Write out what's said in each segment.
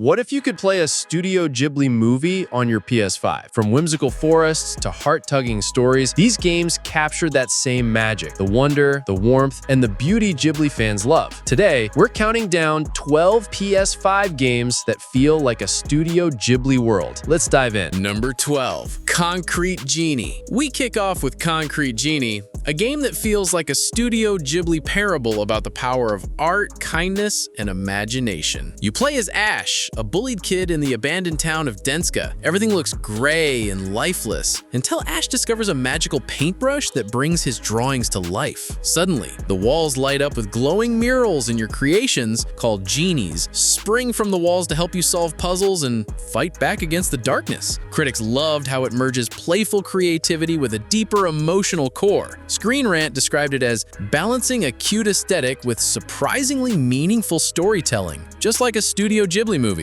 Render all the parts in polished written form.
What if you could play a Studio Ghibli movie on your PS5? From whimsical forests to heart-tugging stories, these games capture that same magic, the wonder, the warmth, and the beauty Ghibli fans love. Today, we're counting down 12 PS5 games that feel like a Studio Ghibli world. Let's dive in. Number 12. Concrete Genie. We kick off with Concrete Genie, a game that feels like a Studio Ghibli parable about the power of art, kindness, and imagination. You play as Ash, a bullied kid in the abandoned town of Denska. Everything looks gray and lifeless, until Ash discovers a magical paintbrush that brings his drawings to life. Suddenly, the walls light up with glowing murals, and your creations, called genies, spring from the walls to help you solve puzzles and fight back against the darkness. Critics loved how it merges playful creativity with a deeper emotional core. Screen Rant described it as balancing a cute aesthetic with surprisingly meaningful storytelling, just like a Studio Ghibli movie.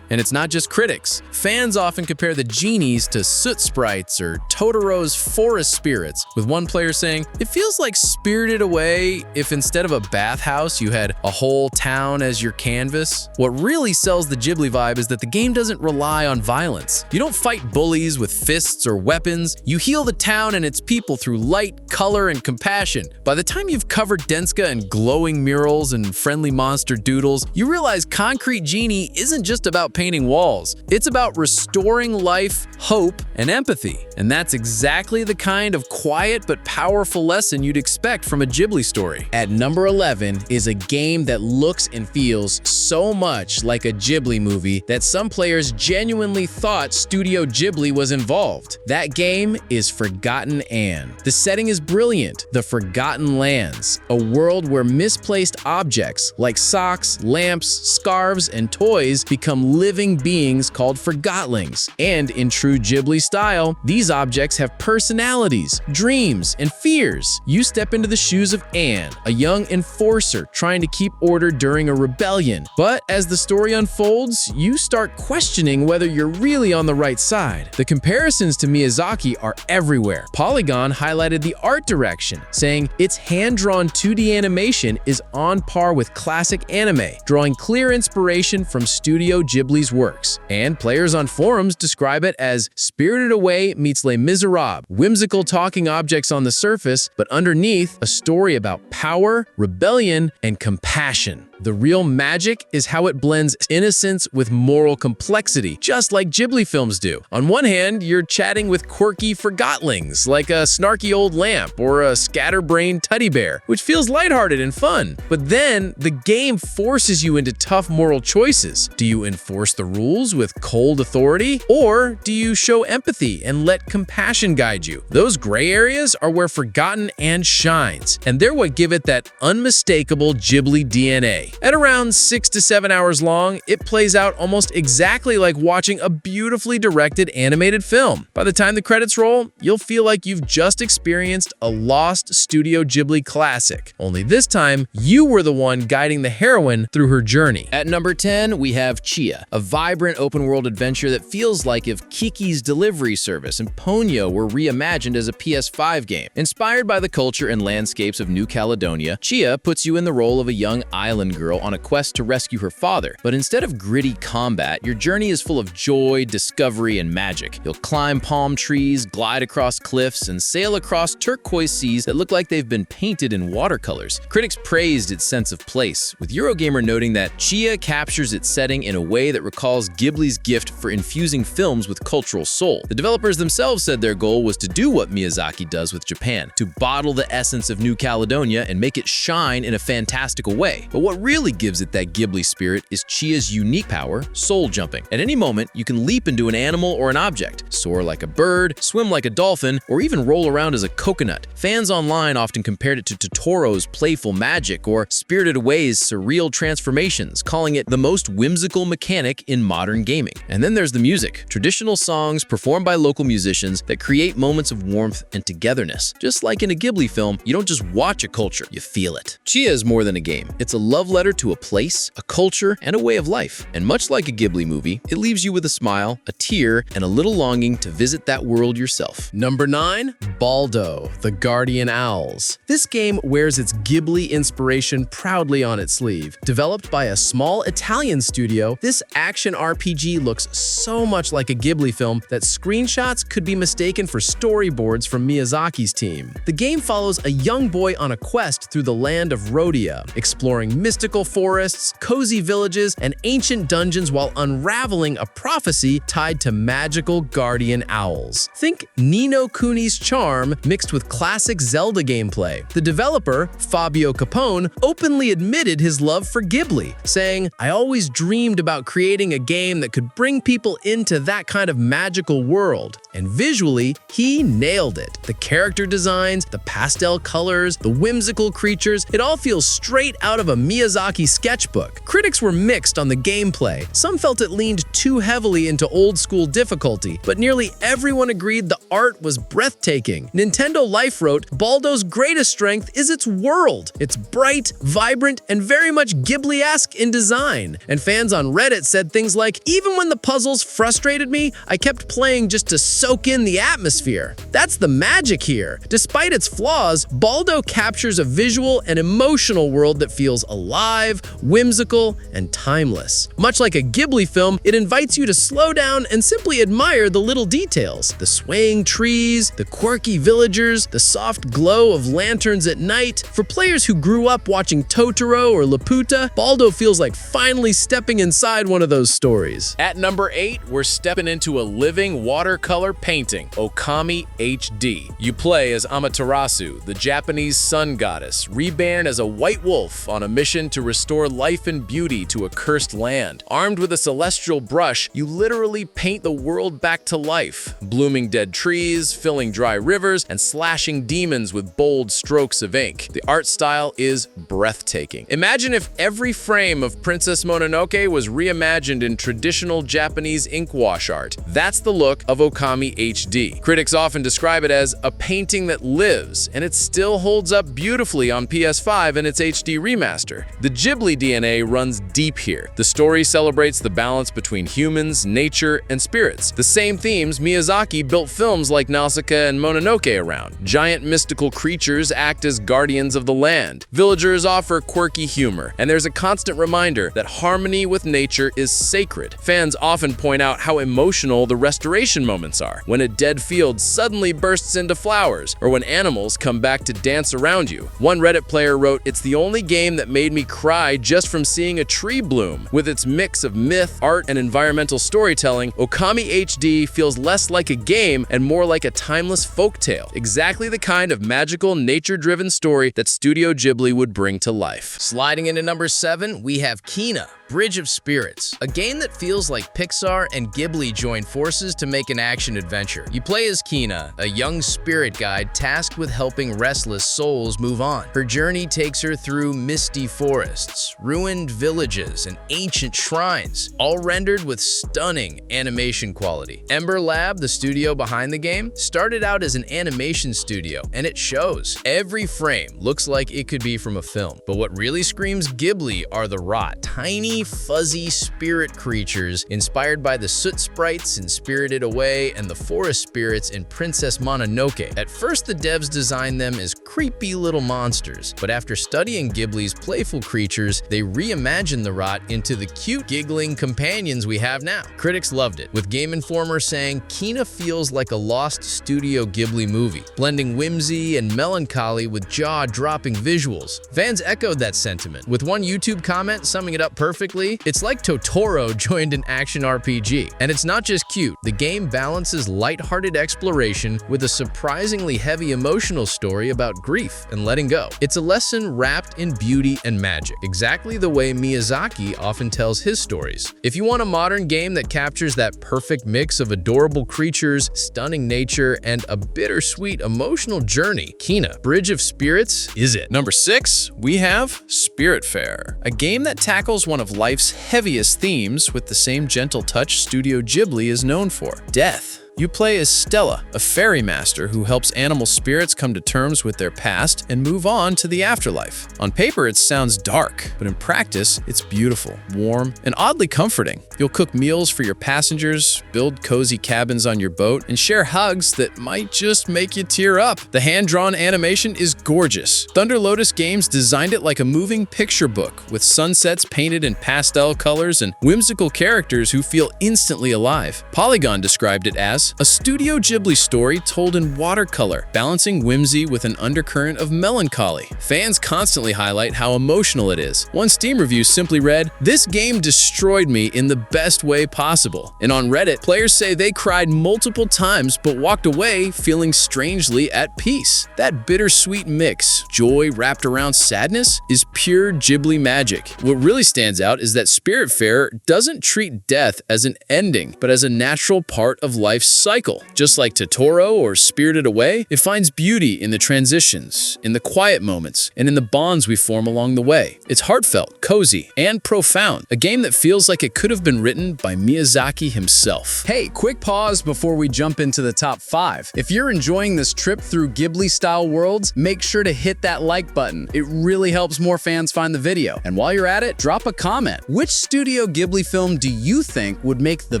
And it's not just critics. Fans often compare the genies to soot sprites or Totoro's forest spirits, with one player saying, "It feels like Spirited Away if instead of a bathhouse you had a whole town as your canvas." What really sells the Ghibli vibe is that the game doesn't rely on violence. You don't fight bullies with fists or weapons. You heal the town and its people through light, color, and compassion. By the time you've covered Denska in glowing murals and friendly monster doodles, you realize Concrete Genie isn't just about painting walls. It's about restoring life, hope, and empathy. And that's exactly the kind of quiet but powerful lesson you'd expect from a Ghibli story. At number 11 is a game that looks and feels so much like a Ghibli movie that some players genuinely thought Studio Ghibli was involved. That game is Forgotten Anne. The setting is brilliant. The Forgotten Lands, a world where misplaced objects like socks, lamps, scarves, and toys become living beings called Forgotlings. And in true Ghibli style, these objects have personalities, dreams, and fears. You step into the shoes of Anne, a young enforcer trying to keep order during a rebellion. But as the story unfolds, you start questioning whether you're really on the right side. The comparisons to Miyazaki are everywhere. Polygon highlighted the art direction, saying its hand-drawn 2D animation is on par with classic anime, drawing clear inspiration from Studio Ghibli's works. And players on forums describe it as Spirited Away meets Les Miserables, whimsical talking objects on the surface, but underneath, a story about power, rebellion, and compassion. The real magic is how it blends innocence with moral complexity, just like Ghibli films do. On one hand, you're chatting with quirky Forgotlings, like a snarky old lamp or a scatterbrained teddy bear, which feels lighthearted and fun. But then, the game forces you into tough moral choices. Do you enforce the rules with cold authority? Or do you show empathy and let compassion guide you? Those gray areas are where Forgotten Anne shines, and they're what give it that unmistakable Ghibli DNA. At around 6 to 7 hours long, it plays out almost exactly like watching a beautifully directed animated film. By the time the credits roll, you'll feel like you've just experienced a lost Studio Ghibli classic. Only this time, you were the one guiding the heroine through her journey. At number 10, we have Tchia, a vibrant open-world adventure that feels like if Kiki's Delivery Service and Ponyo were reimagined as a PS5 game. Inspired by the culture and landscapes of New Caledonia, Tchia puts you in the role of a young island girl on a quest to rescue her father. But instead of gritty combat, your journey is full of joy, discovery, and magic. You'll climb palm trees, glide across cliffs, and sail across turquoise seas that look like they've been painted in watercolors. Critics praised its sense of place, with Eurogamer noting that Tchia captures its setting in a way that recalls Ghibli's gift for infusing films with cultural soul. The developers themselves said their goal was to do what Miyazaki does with Japan, to bottle the essence of New Caledonia and make it shine in a fantastical way. But what really gives it that Ghibli spirit is Tchia's unique power, soul jumping. At any moment, you can leap into an animal or an object, soar like a bird, swim like a dolphin, or even roll around as a coconut. Fans online often compared it to Totoro's playful magic or Spirited Away's surreal transformations, calling it the most whimsical mechanic in modern gaming. And then there's the music, traditional songs performed by local musicians that create moments of warmth and togetherness. Just like in a Ghibli film, you don't just watch a culture, you feel it. Tchia is more than a game. It's a love letter to a place, a culture, and a way of life. And much like a Ghibli movie, it leaves you with a smile, a tear, and a little longing to visit that world yourself. Number 9, Baldo, the Guardian Owls. This game wears its Ghibli inspiration proudly on its sleeve. Developed by a small Italian studio, this action RPG looks so much like a Ghibli film that screenshots could be mistaken for storyboards from Miyazaki's team. The game follows a young boy on a quest through the land of Rhodia, exploring mystical forests, cozy villages, and ancient dungeons while unraveling a prophecy tied to magical guardian owls. Think Ni no Kuni's charm mixed with classic Zelda gameplay. The developer, Fabio Capone, openly admitted his love for Ghibli, saying, "I always dreamed about creating a game that could bring people into that kind of magical world." And visually, he nailed it. The character designs, the pastel colors, the whimsical creatures, it all feels straight out of a Miyazaki sketchbook. Critics were mixed on the gameplay. Some felt it leaned too heavily into old-school difficulty, but nearly everyone agreed the art was breathtaking. Nintendo Life wrote, "Baldo's greatest strength is its world. It's bright, vibrant, and very much Ghibli-esque in design." And fans on Reddit said things like, "Even when the puzzles frustrated me, I kept playing just to soak in the atmosphere." That's the magic here. Despite its flaws, Baldo captures a visual and emotional world that feels alive, whimsical, and timeless. Much like a Ghibli film, it invites you to slow down and simply admire the little details. The swaying trees, the quirky villagers, the soft glow of lanterns at night. For players who grew up watching Totoro or Laputa, Baldo feels like finally stepping inside one of those stories. At number 8, we're stepping into a living watercolor painting, Okami HD. You play as Amaterasu, the Japanese sun goddess, reborn as a white wolf on a mission to restore life and beauty to a cursed land. Armed with a celestial brush, you literally paint the world back to life, blooming dead trees, filling dry rivers, and slashing demons with bold strokes of ink. The art style is breathtaking. Imagine if every frame of Princess Mononoke was reimagined in traditional Japanese ink wash art. That's the look of Okami HD. Critics often describe it as a painting that lives, and it still holds up beautifully on PS5 in its HD remaster. The Ghibli DNA runs deep here. The story celebrates the balance between humans, nature, and spirits. The same themes Miyazaki built films like Nausicaa and Mononoke around. Giant mystical creatures act as guardians of the land. Villagers offer quirky humor, and there's a constant reminder that harmony with nature is sacred. Fans often point out how emotional the restoration moments are, when a dead field suddenly bursts into flowers, or when animals come back to dance around you. One Reddit player wrote, "It's the only game that made me cry just from seeing a tree bloom." With its mix of myth, art, and environmental storytelling, Okami HD feels less like a game and more like a timeless folktale. Exactly the kind of magical, nature-driven story that Studio Ghibli would bring to life. Sliding into number 7, we have Kina, Bridge of Spirits, a game that feels like Pixar and Ghibli joined forces to make an action-adventure. You play as Kina, a young spirit guide tasked with helping restless souls move on. Her journey takes her through misty forests, ruined villages, and ancient shrines, all rendered with stunning animation quality. Ember Lab, the studio behind the game, started out as an animation studio, and it shows. Every frame looks like it could be from a film. But what really screams Ghibli are the rot, tiny, fuzzy spirit creatures inspired by the soot sprites in Spirited Away and the forest spirits in Princess Mononoke. At first, the devs designed them as creepy little monsters, but after studying Ghibli's playful creatures, they reimagined the rot into the cute, giggling companions we have now. Critics loved it, with Game Informer saying Kina feels like a lost Studio Ghibli movie, blending whimsy and melancholy with jaw-dropping visuals. Fans echoed that sentiment, with one YouTube comment summing it up perfectly. It's like Totoro joined an action RPG. And it's not just cute. The game balances lighthearted exploration with a surprisingly heavy emotional story about grief and letting go. It's a lesson wrapped in beauty and magic, exactly the way Miyazaki often tells his stories. If you want a modern game that captures that perfect mix of adorable creatures, stunning nature, and a bittersweet emotional journey, Kina, Bridge of Spirits is it. Number 6, we have Spiritfarer, a game that tackles one of life's heaviest themes with the same gentle touch Studio Ghibli is known for: death. You play as Stella, a fairy master who helps animal spirits come to terms with their past and move on to the afterlife. On paper, it sounds dark, but in practice, it's beautiful, warm, and oddly comforting. You'll cook meals for your passengers, build cozy cabins on your boat, and share hugs that might just make you tear up. The hand-drawn animation is gorgeous. Thunder Lotus Games designed it like a moving picture book, with sunsets painted in pastel colors and whimsical characters who feel instantly alive. Polygon described it as a Studio Ghibli story told in watercolor, balancing whimsy with an undercurrent of melancholy. Fans constantly highlight how emotional it is. One Steam review simply read, "This game destroyed me in the best way possible." And on Reddit, players say they cried multiple times but walked away feeling strangely at peace. That bittersweet mix, joy wrapped around sadness, is pure Ghibli magic. What really stands out is that Spiritfarer doesn't treat death as an ending, but as a natural part of life's cycle. Just like Totoro or Spirited Away, it finds beauty in the transitions, in the quiet moments, and in the bonds we form along the way. It's heartfelt, cozy, and profound, a game that feels like it could have been written by Miyazaki himself. Hey, quick pause before we jump into the top 5. If you're enjoying this trip through Ghibli-style worlds, make sure to hit that like button. It really helps more fans find the video. And while you're at it, drop a comment. Which Studio Ghibli film do you think would make the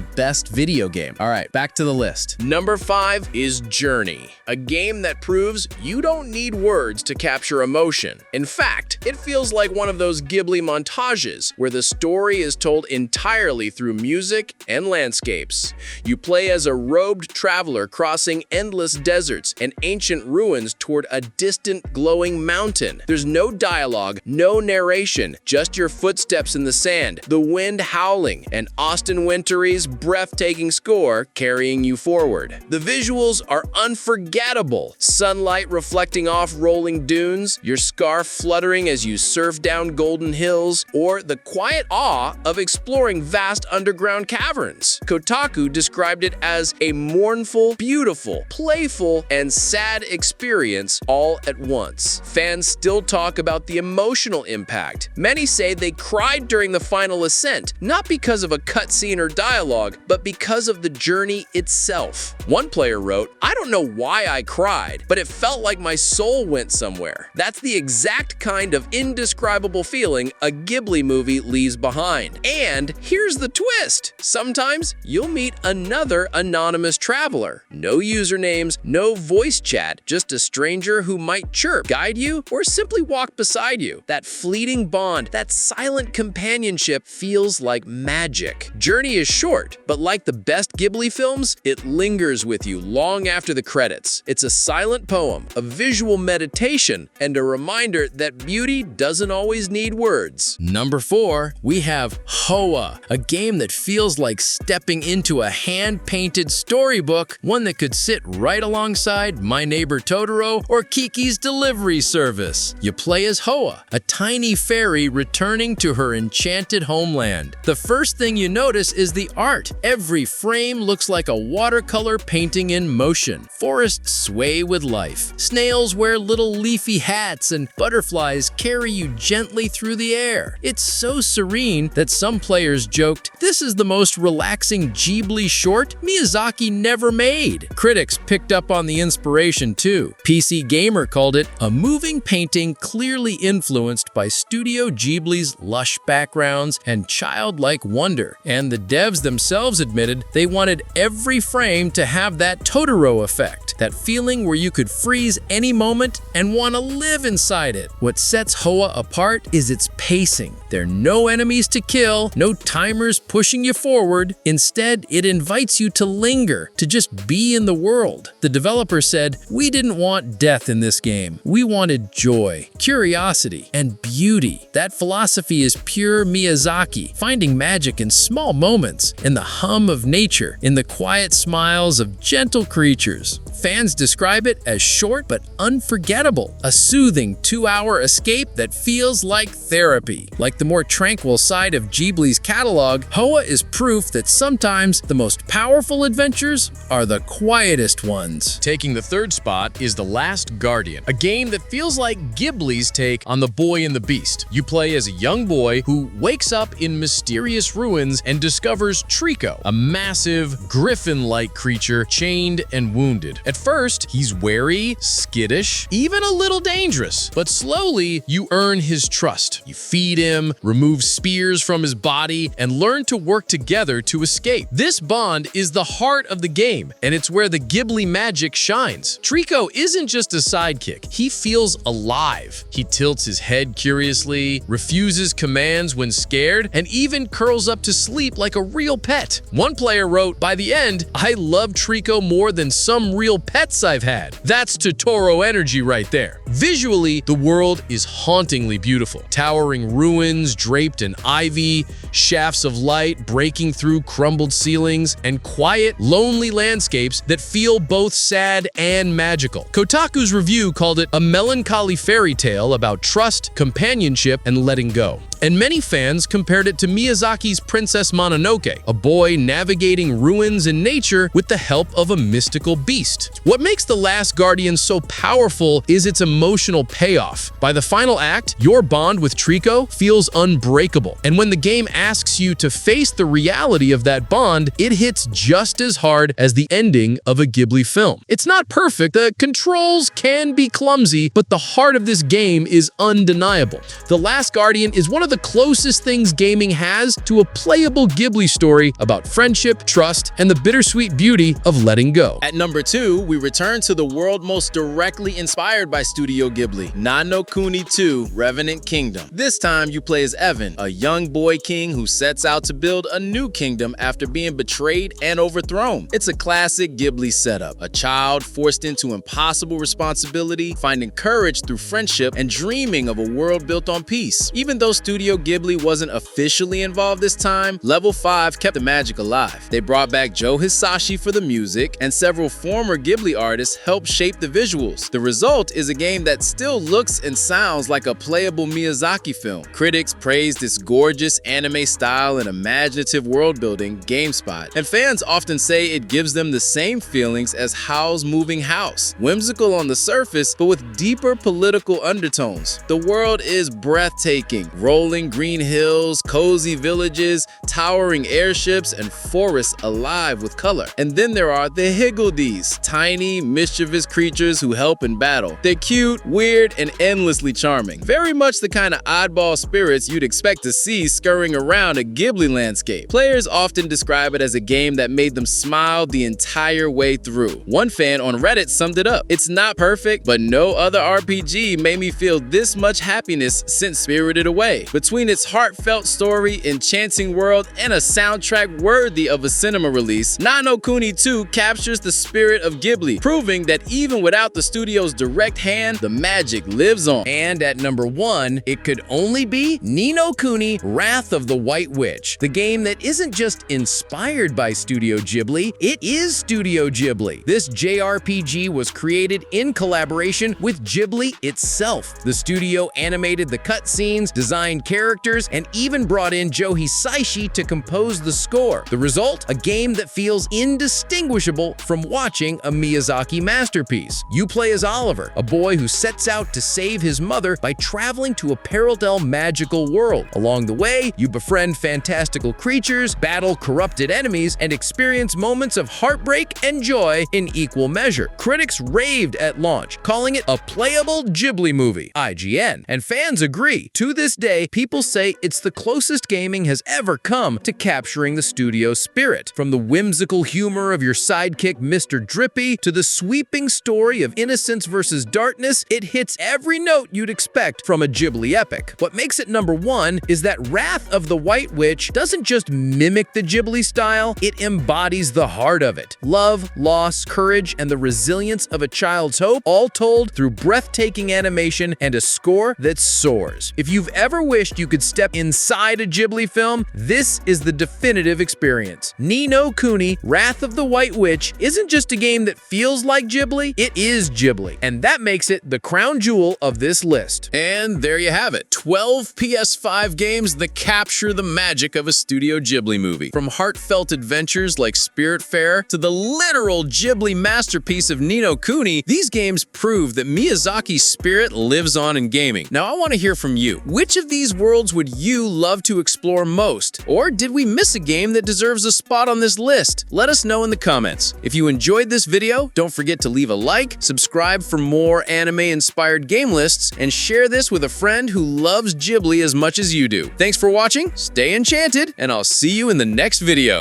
best video game? All right, back to the list. Number 5 is Journey, a game that proves you don't need words to capture emotion. In fact, it feels like one of those Ghibli montages where the story is told entirely through music and landscapes. You play as a robed traveler crossing endless deserts and ancient ruins toward a distant glowing mountain. There's no dialogue, no narration, just your footsteps in the sand, the wind howling, and Austin Wintory's breathtaking score carrying you forward. The visuals are unforgettable. Sunlight reflecting off rolling dunes, your scarf fluttering as you surf down golden hills, or the quiet awe of exploring vast underground caverns. Kotaku described it as a mournful, beautiful, playful, and sad experience all at once. Fans still talk about the emotional impact. Many say they cried during the final ascent, not because of a cutscene or dialogue, but because of the journey itself. One player wrote, "I don't know why I cried, but it felt like my soul went somewhere." That's the exact kind of indescribable feeling a Ghibli movie leaves behind. And here's the twist. Sometimes you'll meet another anonymous traveler. No usernames, no voice chat, just a stranger who might chirp, guide you, or simply walk beside you. That fleeting bond, that silent companionship feels like magic. Journey is short, but like the best Ghibli films, it lingers with you long after the credits. It's a silent poem, a visual meditation, and a reminder that beauty doesn't always need words. Number 4, we have Hoa, a game that feels like stepping into a hand-painted storybook, one that could sit right alongside My Neighbor Totoro or Kiki's Delivery Service. You play as Hoa, a tiny fairy returning to her enchanted homeland. The first thing you notice is the art. Every frame looks like a watercolor painting in motion. Forests sway with life. Snails wear little leafy hats and butterflies carry you gently through the air. It's so serene that some players joked, "This is the most relaxing Ghibli short Miyazaki never made." Critics picked up on the inspiration too. PC Gamer called it a moving painting clearly influenced by Studio Ghibli's lush backgrounds and childlike wonder. And the devs themselves admitted they wanted every frame to have that Totoro effect, that feeling where you could freeze any moment and want to live inside it. What sets Hoa apart is its pacing. There are no enemies to kill, no timers pushing you forward. Instead, it invites you to linger, to just be in the world. The developer said, "We didn't want death in this game. We wanted joy, curiosity, and beauty." That philosophy is pure Miyazaki, finding magic in small moments, in the hum of nature, in the quiet smiles of gentle creatures. Fans describe it as short but unforgettable, a soothing 2-hour escape that feels like therapy. Like the more tranquil side of Ghibli's catalog, Hoa is proof that sometimes the most powerful adventures are the quietest ones. Taking the third spot is The Last Guardian, a game that feels like Ghibli's take on The Boy and the Beast. You play as a young boy who wakes up in mysterious ruins and discovers Trico, a massive, griffin-like creature chained and wounded. At first, he's wary, skittish, even a little dangerous, but slowly you earn his trust. You feed him, remove spears from his body, and learn to work together to escape. This bond is the heart of the game, and it's where the Ghibli magic shines. Trico isn't just a sidekick, he feels alive. He tilts his head curiously, refuses commands when scared, and even curls up to sleep like a real pet. One player wrote, "By the end, I love Trico more than some real pets I've had." That's Totoro energy right there. Visually, the world is hauntingly beautiful. Towering ruins draped in ivy, shafts of light breaking through crumbled ceilings, and quiet, lonely landscapes that feel both sad and magical. Kotaku's review called it a melancholy fairy tale about trust, companionship, and letting go. And many fans compared it to Miyazaki's Princess Mononoke, a boy navigating ruins in nature with the help of a mystical beast. What makes The Last Guardian so powerful is its emotional payoff. By the final act, your bond with Trico feels unbreakable. And when the game asks you to face the reality of that bond, it hits just as hard as the ending of a Ghibli film. It's not perfect, the controls can be clumsy, but the heart of this game is undeniable. The Last Guardian is one of the closest things gaming has to a playable Ghibli story about friendship, trust, and the bittersweet beauty of letting go. At number 2, we return to the world most directly inspired by Studio Ghibli, Nano Kuni 2: Revenant Kingdom. This time you play as Evan, a young boy king who sets out to build a new kingdom after being betrayed and overthrown. It's a classic Ghibli setup, a child forced into impossible responsibility, finding courage through friendship, and dreaming of a world built on peace. Even though Studio Ghibli wasn't officially involved this time, Level 5 kept the magic alive. They brought back Joe Hisaishi for the music, and several former Ghibli artists helped shape the visuals. The result is a game that still looks and sounds like a playable Miyazaki film. Critics praised its gorgeous anime style and imaginative world-building, GameSpot, and fans often say it gives them the same feelings as Howl's Moving House. Whimsical on the surface, but with deeper political undertones. The world is breathtaking, rolling green hills, cozy villages, towering airships, and forests alive with color. And then there are the Higgledies, tiny, mischievous creatures who help in battle. They're cute, weird, and endlessly charming. Very much the kind of oddball spirits you'd expect to see scurrying around a Ghibli landscape. Players often describe it as a game that made them smile the entire way through. One fan on Reddit summed it up: "It's not perfect, but no other RPG made me feel this much happiness since Spirited Away." Between its heartfelt story, enchanting world, and a soundtrack worthy of a cinema release, Nano Kuni 2 captures the spirit of Ghibli, proving that even without the studio's direct hand, the magic lives on. And at number 1, it could only be Ni no Kuni: Wrath of the White Witch, the game that isn't just inspired by Studio Ghibli, it is Studio Ghibli. This JRPG was created in collaboration with Ghibli itself. The studio animated the cutscenes, designed characters, and even brought in Joe Hisaishi to compose the score. The result? A game that feels indistinguishable from watching a Miyazaki masterpiece. You play as Oliver, a boy who sets out to save his mother by traveling to a parallel magical world. Along the way, you befriend fantastical creatures, battle corrupted enemies, and experience moments of heartbreak and joy in equal measure. Critics raved at launch, calling it a playable Ghibli movie, IGN, and fans agree. To this day, people say it's the closest gaming has ever come to capturing the studio's spirit. From the whimsical humor of your sidekick Mr. Drippy to the sweeping story of innocence versus darkness, it hits every note you'd expect from a Ghibli epic. What makes it number 1 is that Wrath of the White Witch doesn't just mimic the Ghibli style, it embodies the heart of it. Love, loss, courage, and the resilience of a child's hope, all told through breathtaking animation and a score that soars. If you've ever wished wished you could step inside a Ghibli film, this is the definitive experience. Ni no Kuni, Wrath of the White Witch isn't just a game that feels like Ghibli, it is Ghibli. And that makes it the crown jewel of this list. And there you have it, 12 PS5 games that capture the magic of a Studio Ghibli movie. From heartfelt adventures like Spiritfarer to the literal Ghibli masterpiece of Ni no Kuni, these games prove that Miyazaki's spirit lives on in gaming. Now I want to hear from you. Which of these worlds would you love to explore most? Or did we miss a game that deserves a spot on this list? Let us know in the comments. If you enjoyed this video, don't forget to leave a like, subscribe for more anime-inspired game lists, and share this with a friend who loves Ghibli as much as you do. Thanks for watching, stay enchanted, and I'll see you in the next video.